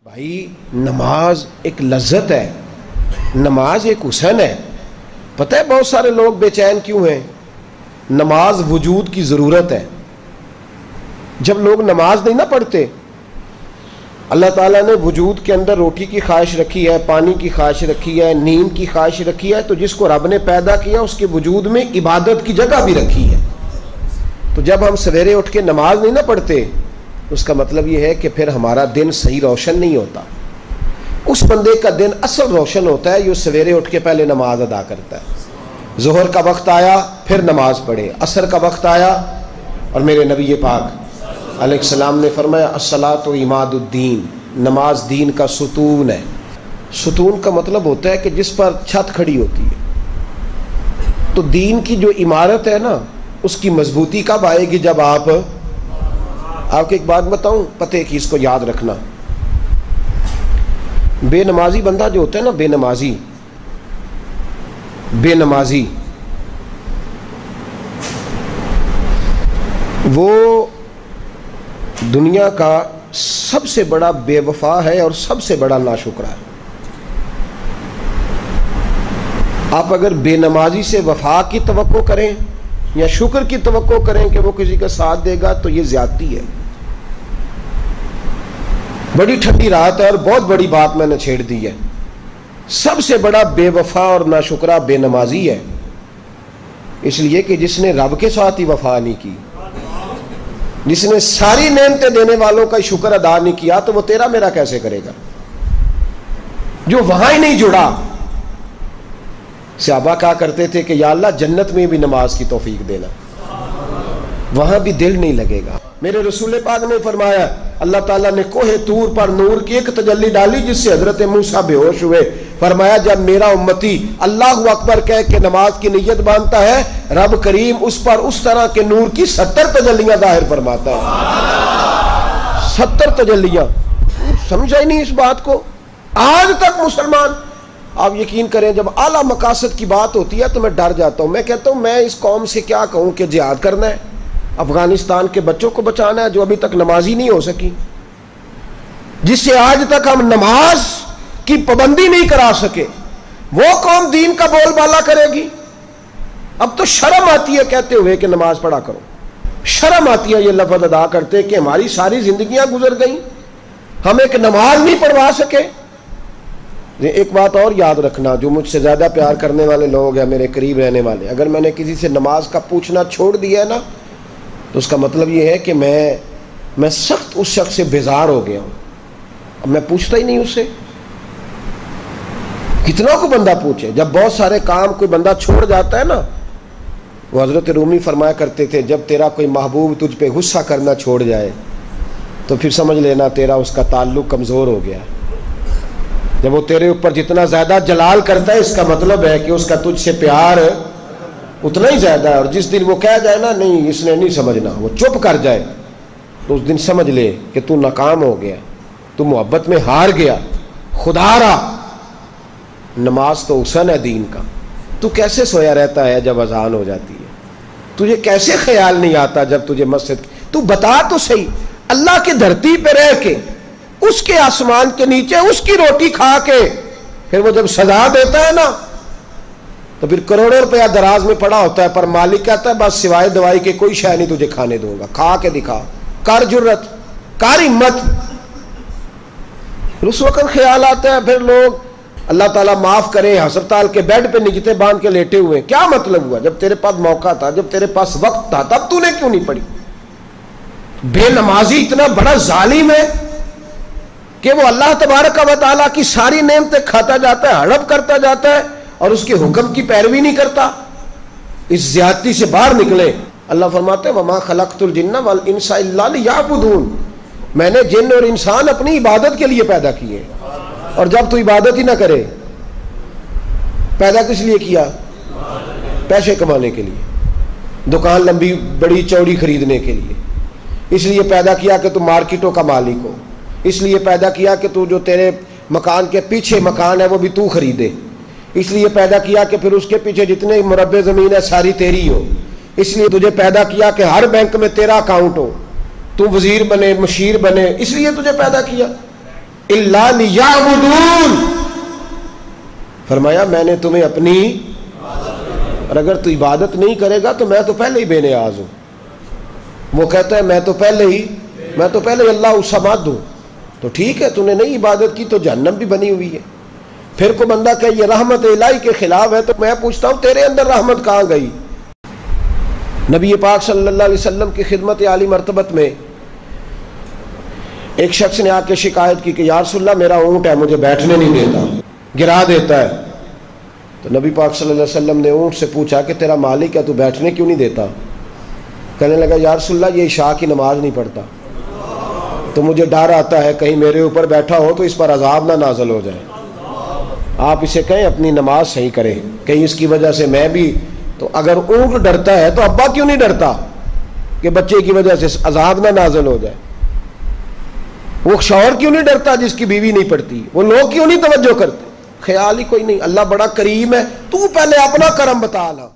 بھائی نماز ایک لذت ہے، نماز ایک حسن ہے۔ پتہ ہے بہت سارے لوگ بے چین کیوں ہیں؟ نماز وجود کی ضرورت ہے۔ جب لوگ نماز نہیں نہ پڑھتے، اللہ تعالیٰ نے وجود کے اندر روٹی کی خواہش رکھی ہے، پانی کی خواہش رکھی ہے، نیند کی خواہش رکھی ہے، تو جس کو رب نے پیدا کیا اس کے وجود میں عبادت کی جگہ بھی رکھی ہے۔ تو جب ہم سویرے اٹھ کے نماز نہیں نہ پڑھتے، اس کا مطلب یہ ہے کہ پھر ہمارا دن صحیح روشن نہیں ہوتا۔ اس بندے کا دن اصل روشن ہوتا ہے جو سویرے اٹھ کے پہلے نماز ادا کرتا ہے۔ ظہر کا وقت آیا پھر نماز پڑھے، عصر کا وقت آیا، اور میرے نبی پاک علیہ السلام نے فرمایا الصلاۃ عماد الدین، نماز دین کا ستون ہے۔ ستون کا مطلب ہوتا ہے کہ جس پر چھت کھڑی ہوتی ہے۔ تو دین کی جو عمارت ہے نا، اس کی مضبوطی کب آئے گی؟ جب آپ کو ایک بات بتاؤں، پتے کی اس کو یاد رکھنا۔ بے نمازی بندہ جو ہوتا ہے نا، بے نمازی وہ دنیا کا سب سے بڑا بے وفا ہے اور سب سے بڑا ناشکرا ہے۔ آپ اگر بے نمازی سے وفا کی توقع کریں یا شکر کی توقع کریں کہ وہ کسی کا ساتھ دے گا، تو یہ زیادتی ہے۔ بڑی ٹھنڈی رات ہے اور بہت بڑی بات میں نے چھیڑ دی ہے۔ سب سے بڑا بے وفا اور ناشکرا بے نمازی ہے، اس لیے کہ جس نے رب کے ساتھ ہی وفا نہیں کی، جس نے ساری نعمتیں دینے والوں کا شکر ادا نہیں کیا، تو وہ تیرا میرا کیسے کرے گا؟ جو وہاں ہی نہیں جڑا۔ صحابہ کہا کرتے تھے کہ یا اللہ جنت میں بھی نماز کی توفیق دینا، وہاں بھی دل نہیں لگے گا۔ میرے رسول پاک نے فرمایا اللہ تعالیٰ نے کوہ طور پر نور کی ایک تجلی ڈالی جس سے حضرت موسیٰ بے ہوش ہوئے۔ فرمایا جب میرا امتی اللہ اکبر کہہ کے نماز کی نیت باندھتا ہے، رب کریم اس پر اس طرح کے نور کی 70 تجلیاں ظاہر فرماتا ہے۔ 70 تجلیاں، سمجھا ہی نہیں اس بات کو آج تک مسلمان۔ آپ یقین کریں جب اعلیٰ مقاصد کی بات ہوتی ہے تو میں ڈر جاتا ہوں۔ میں کہتا ہوں میں اس قوم سے کیا کہوں کہ جہاد کرنا ہے، افغانستان کے بچوں کو بچانا ہے جو ابھی تک نمازی نہیں ہو سکی، جس سے آج تک ہم نماز کی پابندی نہیں کرا سکے، وہ قوم دین کا بول بالا کرے گی۔ اب تو شرم آتی ہے کہتے ہوئے کہ نماز پڑھا کرو، شرم آتی ہے یہ لفظ ادا کرتے کہ ہماری ساری زندگیاں گزر گئیں، ہم ایک نماز نہیں پڑھوا سکے۔ ایک بات اور یاد رکھنا، جو مجھ سے زیادہ پیار کرنے والے لوگ ہیں، میرے قریب رہنے والے، اگر میں نے کسی سے نماز کا پوچھنا چھوڑ دیا ہے نا، تو اس کا مطلب یہ ہے کہ میں سخت اس شخص سے بیزار ہو گیا ہوں۔ اب میں پوچھتا ہی نہیں اس سے۔ کتنا کو بندہ پوچھے؟ جب بہت سارے کام کوئی بندہ چھوڑ جاتا ہے نا، وہ حضرت رومی فرمایا کرتے تھے جب تیرا کوئی محبوب تجھ پہ غصہ کرنا چھوڑ جائے تو پھر سمجھ لینا تیرا اس کا تعلق کمزور ہو گیا۔ جب وہ تیرے اوپر جتنا زیادہ جلال کرتا ہے، اس کا مطلب ہے کہ اس کا تجھ سے پیار اتنا ہی زیادہ ہے۔ اور جس دن وہ کہہ جائے نا نہیں اس نے نہیں سمجھنا، وہ چپ کر جائے، تو اس دن سمجھ لے کہ تو ناکام ہو گیا، تو محبت میں ہار گیا، خدا را۔ نماز تو حسن ہے دین کا۔ تو کیسے سویا رہتا ہے جب اذان ہو جاتی ہے؟ تجھے کیسے خیال نہیں آتا جب تجھے مسجد؟ تو بتا تو صحیح، اللہ کی دھرتی پہ رہ کے، اس کے آسمان کے نیچے اس کی روٹی کھا کے، پھر وہ جب سزا دیتا ہے نا تو پھر کروڑوں روپیہ دراز میں پڑا ہوتا ہے، پر مالک کہتا ہے بس سوائے دوائی کے کوئی شے نہیں تجھے کھانے دوں گا، کھا کے دکھا، کر جرت، کر ہمت۔ اس وقت خیال آتا ہے پھر لوگ اللہ تعالیٰ معاف کرے ہسپتال کے بیڈ پہ نجتے باندھ کے لیٹے ہوئے۔ کیا مطلب ہوا؟ جب تیرے پاس موقع تھا، جب تیرے پاس وقت تھا، تب تو نے کیوں نہیں پڑھی؟ بے نمازی اتنا بڑا ظالم ہے کہ وہ اللہ تبارک و تعالیٰ کی ساری نعمتیں کھاتا جاتا ہے، ہڑپ کرتا جاتا ہے، اور اس کے حکم کی پیروی نہیں کرتا۔ اس زیادتی سے باہر نکلے۔ اللہ فرماتے ہیں وَمَا خَلَقْتُ الْجِنَّ وَالْإِنسَ إِلَّا لِيَعْبُدُونَ، میں نے جن اور انسان اپنی عبادت کے لیے پیدا کیے۔ اور جب تو عبادت ہی نہ کرے، پیدا کس لیے کیا؟ پیسے کمانے کے لیے، دکان لمبی بڑی چوڑی خریدنے کے لیے، اس لیے پیدا کیا کہ تو مارکیٹوں کا مالک ہو، اس لیے پیدا کیا کہ تو جو تیرے مکان کے پیچھے مکان ہے وہ بھی تو خریدے، اس لیے پیدا کیا کہ پھر اس کے پیچھے جتنے مربع زمین ہے ساری تیری ہو، اس لیے تجھے پیدا کیا کہ ہر بینک میں تیرا اکاؤنٹ ہو، تو وزیر بنے، مشیر بنے، اس لیے تجھے پیدا کیا۔ الا لیعبدون، فرمایا میں نے تمہیں اپنی، اور اگر تو عبادت نہیں کرے گا تو میں تو پہلے ہی بے نیاز ہوں۔ وہ کہتا ہے میں تو پہلے ہی اللہ الصمد ہوں، تو ٹھیک ہے تو نے نہیں عبادت کی تو جہنم بھی بنی ہوئی ہے۔ پھر کو بندہ کہ یہ رحمت الہی کے خلاف ہے تو میں پوچھتا ہوں تیرے اندر رحمت کہاں گئی؟ نبی پاک صلی اللہ علیہ وسلم کی خدمت عالی مرتبت میں ایک شخص نے آ کے شکایت کی کہ یا رسول اللہ میرا اونٹ ہے مجھے بیٹھنے نہیں دیتا، گرا دیتا ہے۔ تو نبی پاک صلی اللہ علیہ وسلم نے اونٹ سے پوچھا کہ تیرا مالک ہے تو بیٹھنے کیوں نہیں دیتا؟ کہنے لگا یا رسول اللہ یہ عشاء کی نماز نہیں پڑھتا تو مجھے ڈر آتا ہے کہیں میرے اوپر بیٹھا ہو تو اس پر عذاب نہ نازل ہو جائے، آپ اسے کہیں اپنی نماز صحیح کریں، کہیں اس کی وجہ سے میں بھی۔ تو اگر اونٹ ڈرتا ہے تو ابا کیوں نہیں ڈرتا کہ بچے کی وجہ سے عذاب نہ نازل ہو جائے؟ وہ شوہر کیوں نہیں ڈرتا جس کی بیوی نہیں پڑتی؟ وہ لوگ کیوں نہیں توجہ کرتے؟ خیال ہی کوئی نہیں۔ اللہ بڑا کریم ہے، تو پہلے اپنا کرم بتا لا۔